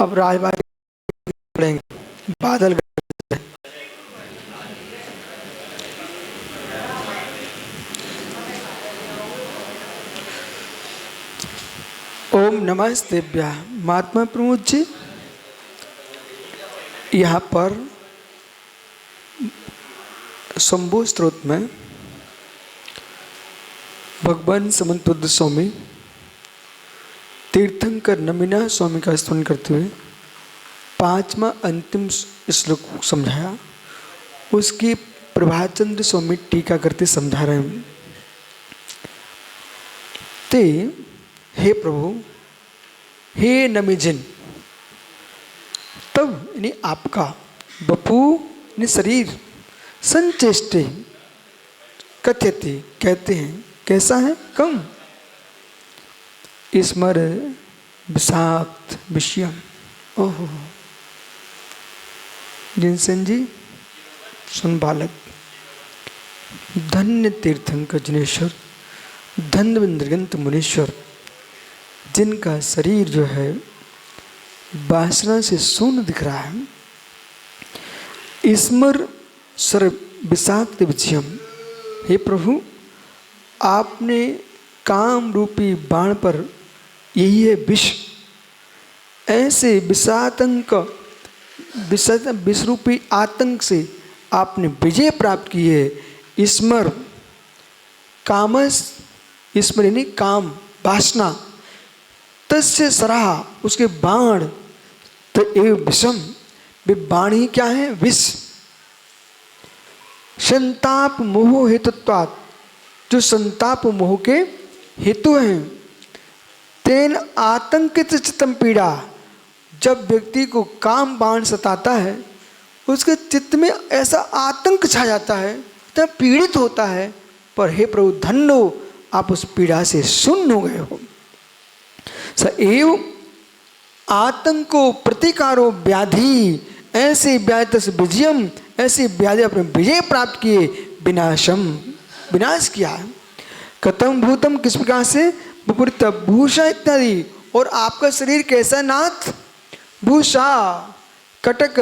अब राजबाड़ी पड़ेंगे, बादल। ओम नमस्तेभ्यः। महात्मा प्रमोद जी यहाँ पर शंभु स्त्रोत में भगवान समंतबुद्ध स्वामी तीर्थंकर नमिना स्वामी का स्तुति करते हुए पांचवा अंतिम श्लोक समझाया। उसकी प्रभाचंद्र स्वामी टीका करते समझा रहे हैं। ते हे प्रभु, हे नमिजिन, तब यानी आपका, बपू ने शरीर, संचेष्टे कथ्यते कहते हैं, कैसा है, कम स्मर विषाक्त विषयम। ओहो जिनसेन जी सुन बालक, धन्य तीर्थंकर जिनेश्वर, धन्य इंद्रगंत मुनीश्वर, जिनका शरीर जो है वासना से शून्य दिख रहा है। स्मर सर विषाक्त विजयम। हे प्रभु, आपने काम रूपी बाण पर, यही है विष, ऐसे विषातंक, विष रूपी आतंक से आपने विजय प्राप्त की है। स्मर कामस, स्मर यानी काम, वासना, तस्य सराहा, उसके बाण, तो एवं विषम, वे बाण ही क्या है, विष। संताप मोह हेतुत्वात्, जो संताप मोह के हेतु हैं। तेन आतंकित चित्तम पीड़ा, जब व्यक्ति को काम बाण सताता है उसके चित्त में ऐसा आतंक छा जाता है, तब पीड़ित होता है। पर हे प्रभु धन्य हो, आप उस पीड़ा से शून्य हो गए हो। स एव आतंको प्रतिकारो व्याधि, ऐसे व्याधि से विजयम, ऐसे व्याधि अपने विजय प्राप्त किए, विनाशम, विनाश किया है। कथम भूतम, किस प्रकार से, विपरीत भूषा इत्यादि। और आपका शरीर कैसा नाथ, भूषा, कटक,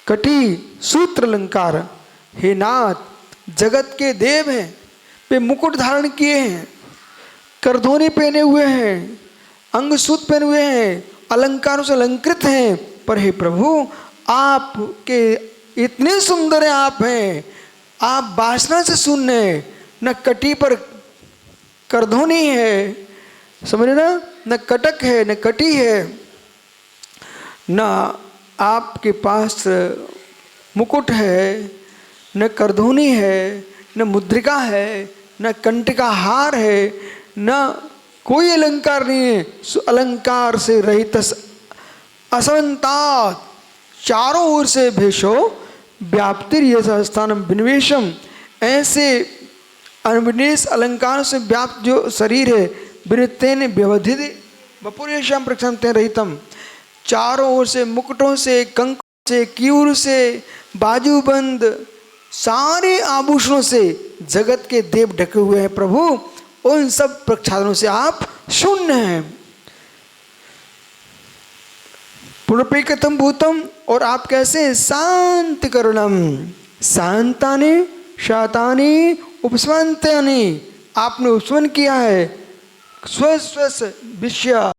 कटी, सूत्र अलंकार। हे नाथ, जगत के देव हैं, वे मुकुट धारण किए हैं, करधोनी पहने हुए हैं, अंगसूत्र पहने हुए हैं, अलंकारों से अलंकृत हैं। पर हे प्रभु, आपके इतने सुंदर हैं, आप हैं, आप वासना से शून्य हैं। न कटी पर करधोनी है, समझ ना, न कटक है, न कटी है, न आपके पास मुकुट है, न करधोनी है, न मुद्रिका है, न कंटिका हार है, न कोई अलंकार नहीं है। अलंकार से रहित असंता, चारों ओर से भेषो व्याप्तिर यथा स्थानम विनिवेशम, ऐसे अनविनेश अलंकार से व्याप्त जो शरीर है, विनितेन व्यवधित वपुरेशम प्रक्षंते रहितम, चारों ओर से मुकुटों से, कंक से, क्यूर से, बाजूबंद, सारे आभूषणों से जगत के देव ढके हुए हैं। प्रभु, उन सब प्रक्षालनों से आप शून्य हैं। पुनः कथम भूतम, और आप कैसे, शांति करुणम, शांतानि शातानि उपस्वंतानि, आपने उपस्वन किया है। स्व विषय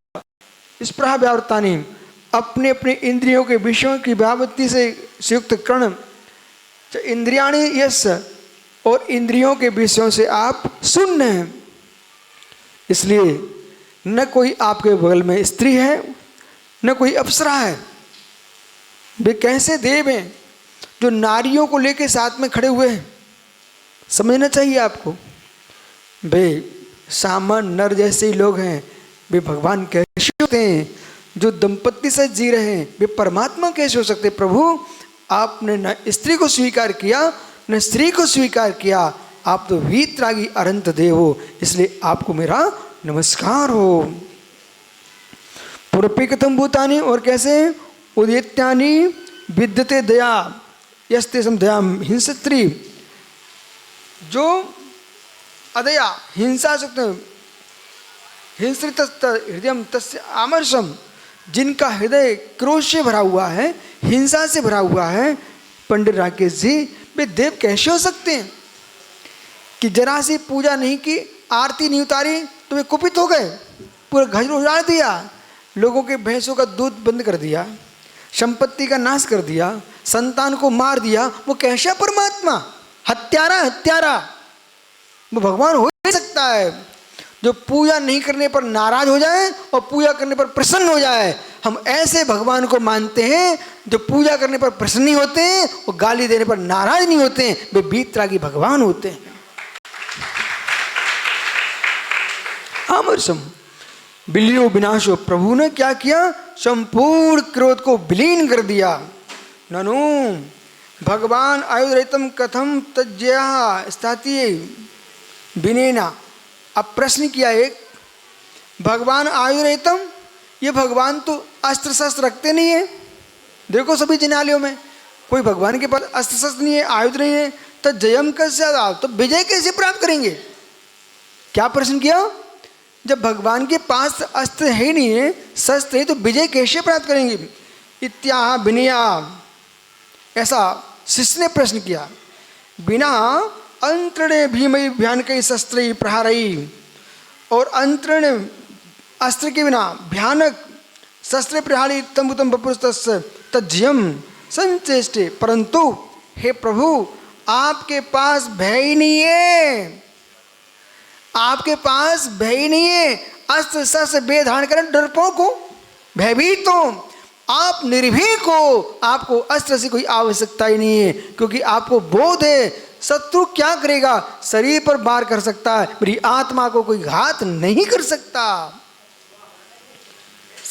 स्पृहा व्यावृत्तानि, अपने अपने इंद्रियों के विषयों की व्यावृत्ति से युक्त कर्ण, इंद्रियाणि यश, और इंद्रियों के विषयों से आप शून्य हैं। इसलिए न कोई आपके बगल में स्त्री है, न कोई अप्सरा है। वे कैसे देव हैं जो नारियों को लेकर साथ में खड़े हुए हैं। समझना चाहिए आपको, वे सामान्य नर जैसे ही लोग हैं। वे भगवान कैसे होते हैं, जो दंपत्ति से जी रहे हैं, वे परमात्मा कैसे हो सकते। प्रभु, आपने न स्त्री को स्वीकार किया, न स्त्री को स्वीकार किया, आप तो वीतरागी अनंत देव हो, इसलिए आपको मेरा नमस्कार हो। पुरपिकतम भूतानि, और कैसे, उदित्यानि विद्यते दया, यस्ते सम दया हिंसत्री, जो अदया हिंसा सकते, हिंसृत हृदय तस्य आमर्षम, जिनका हृदय क्रोध से भरा हुआ है, हिंसा से भरा हुआ है, पंडित राकेश जी, वे देव कैसे हो सकते हैं कि जरा सी पूजा नहीं की, आरती नहीं उतारी तो वे कुपित हो गए, पूरा घर उजाड़ दिया, लोगों के भैंसों का दूध बंद कर दिया, संपत्ति का नाश कर दिया, संतान को मार दिया, वो कैसा परमात्मा? हत्यारा वो भगवान हो ही सकता है जो पूजा नहीं करने पर नाराज हो जाए और पूजा करने पर प्रसन्न हो जाए। हम ऐसे भगवान को मानते हैं जो पूजा करने पर प्रसन्न नहीं होते हैं और गाली देने पर नाराज नहीं होते हैं, वे वीतरागी भगवान होते हैं। अमरसम विलीनो विनाशो, प्रभु ने क्या किया? संपूर्ण क्रोध को विलीन कर दिया। ननु भगवान आयुर्हितम कथम तज्ज्या स्थाति विनेना। अब प्रश्न किया एक, भगवान आयुर्हितम, ये भगवान तो अस्त्र शस्त्र रखते नहीं है। देखो सभी जिनालयों में कोई भगवान के पास अस्त्र शस्त्र नहीं है, आयुध नहीं है, तो जयम कैसे, तो विजय कैसे प्राप्त करेंगे? क्या प्रश्न किया? जब भगवान के पास अस्त्र है नहीं है, शस्त्र है, तो विजय कैसे प्राप्त करेंगे? इत्याह विनया, ऐसा शिष्य ने प्रश्न किया। बिना अंतरणे भीमई भयानक शस्त्र प्रहारई, और अंतरण अस्त्र के बिना भयानक शस्त्र प्रहारी तम्बुतम बपुस्तस्य तज्यम संचेष्टे। परंतु हे प्रभु, आपके पास भय ही नहीं है, आपके पास भय ही नहीं है। अस्त्र शस्त्र बेधारण करें डरपोक हो, भयभीत हो, आप निर्भीक हो, आपको अस्त्र से कोई आवश्यकता ही नहीं है, क्योंकि आपको बोध है शत्रु क्या करेगा, शरीर पर वार कर सकता है, मेरी आत्मा को कोई घात नहीं कर सकता।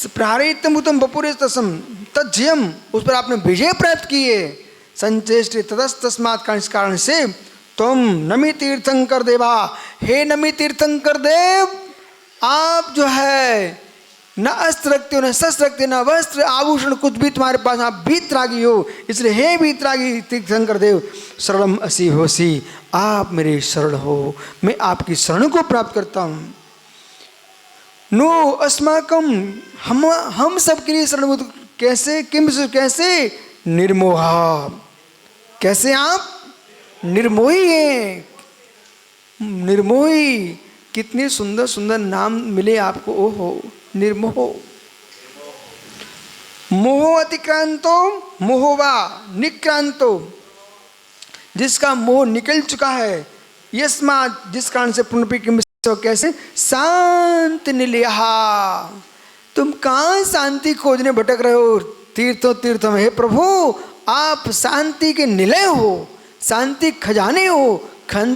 प्रहारितम बपुरेस्तसम तज्यम, उस पर आपने विजय प्राप्त किए। संचेष्टे ततस्तस्मात्, कारण से तुम नमी तीर्थंकर देवा, हे नमी तीर्थंकर देव, आप जो है न अस्त्र रखते हो, न शस्त्र रखते हो, न वस्त्र आभूषण कुछ भी तुम्हारे पास, आप वीतरागी हो। इसलिए हे वीतरागी तीर्थंकर देव, शरणम असी होसी, आप मेरे शरण हो, मैं आपकी शरण को प्राप्त करता हूँ। नो अस्माकम, हम सबके लिए शरणभूत कैसे, किम कैसे? निर्मोहा, कैसे आप निर्मोही हैं। निर्मोही, कितने सुंदर सुंदर नाम मिले आपको। ओहो, निर्मोह, मोह अतिक्रांतो मोहवा निक्रांतो, जिसका मोह निकल चुका है। यस्मात्, जिस कारण से पुनपि किम, कैसे? शांति निलया, तुम कहाँ शांति खोजने भटक रहे हो तीर्थों में? हे प्रभु, आप शांति के निलय हो, शांति खजाने हो,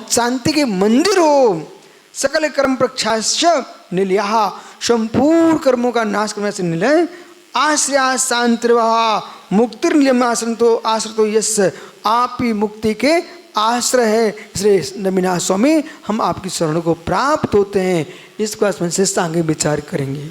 शांति के मंदिर हो। सकल कर्म प्रक्षाश्च निलया, संपूर्ण कर्मों का नाश करने से निलय। आश्रया शांतिर्वा मुक्तिर्निलयम आश्रतो, आश्रतो यस, आप ही मुक्ति के आश्रय है। इसलिए नमीनाथ स्वामी, हम आपकी शरण को प्राप्त होते हैं। इसको स्मरण से आगे विचार करेंगे।